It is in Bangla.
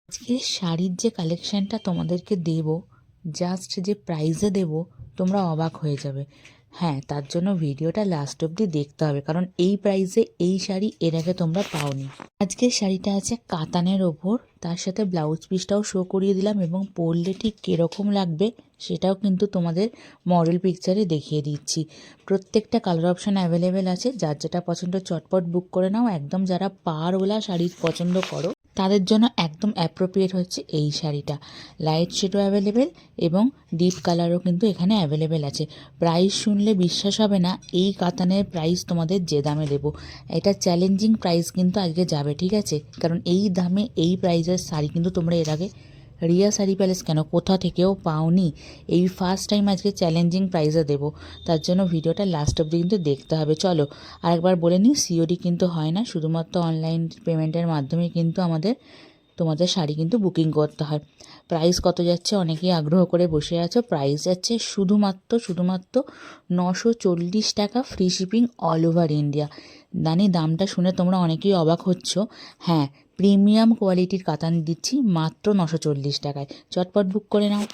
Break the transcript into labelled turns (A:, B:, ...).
A: আজকে শাড়ির যে কালেকশানটা তোমাদেরকে দেব, জাস্ট যে প্রাইসে দেব তোমরা অবাক হয়ে যাবে। হ্যাঁ, তার জন্য ভিডিওটা লাস্ট অবধি দেখতে হবে, কারণ এই প্রাইসে এই শাড়ি এর আগে তোমরা পাওনি। আজকের শাড়িটা আছে কাতানের ওপর, তার সাথে ব্লাউজ পিসটাও শো করিয়ে দিলাম এবং পরলে ঠিক কীরকম লাগবে সেটাও কিন্তু তোমাদের মডেল পিকচারে দেখিয়ে দিচ্ছি। প্রত্যেকটা কালার অপশান অ্যাভেলেবেল আছে, যার যেটা পছন্দ চটপট বুক করে নাও। একদম যারা পাড়ওয়ালা শাড়ি পছন্দ করো তাদের জন্য একদম অ্যাপ্রোপ্রিয়েট হচ্ছে এই শাড়িটা। লাইট শেডও অ্যাভেলেবেল এবং ডিপ কালারও কিন্তু এখানে অ্যাভেলেবেল আছে। প্রাইস শুনলে বিশ্বাস হবে না, এই কাতানের প্রাইস তোমাদের যে দামে দেবো, এটা চ্যালেঞ্জিং প্রাইস কিন্তু আজকে যাবে, ঠিক আছে? কারণ এই দামে এই প্রাইসের শাড়ি কিন্তু তোমরা এর আগে রিয়া শাড়ি প্যালেস কেন কোথা থেকেও পাওনি। এই ফার্স্ট টাইম আজকে চ্যালেঞ্জিং প্রাইসে দেবো, তার জন্য ভিডিওটা লাস্ট অবধি কিন্তু দেখতে হবে। চলো আরেকবার বলে নিই, সিওডি কিন্তু হয় না, শুধুমাত্র অনলাইন পেমেন্টের মাধ্যমে কিন্তু তোমাদের শাড়ি কিন্তু বুকিং করতে হয়। প্রাইস কত যাচ্ছে অনেকেই আগ্রহ করে বসে আছো। প্রাইস যাচ্ছে শুধুমাত্র 940 টাকা, free shipping all over India. দামটা শুনে তোমরা অনেকেই অবাক হচ্ছ। হ্যাঁ, প্রিমিয়াম কোয়ালিটির কাতান দিচ্ছি মাত্র 940 টাকায়। চটপট বুক করে নাও।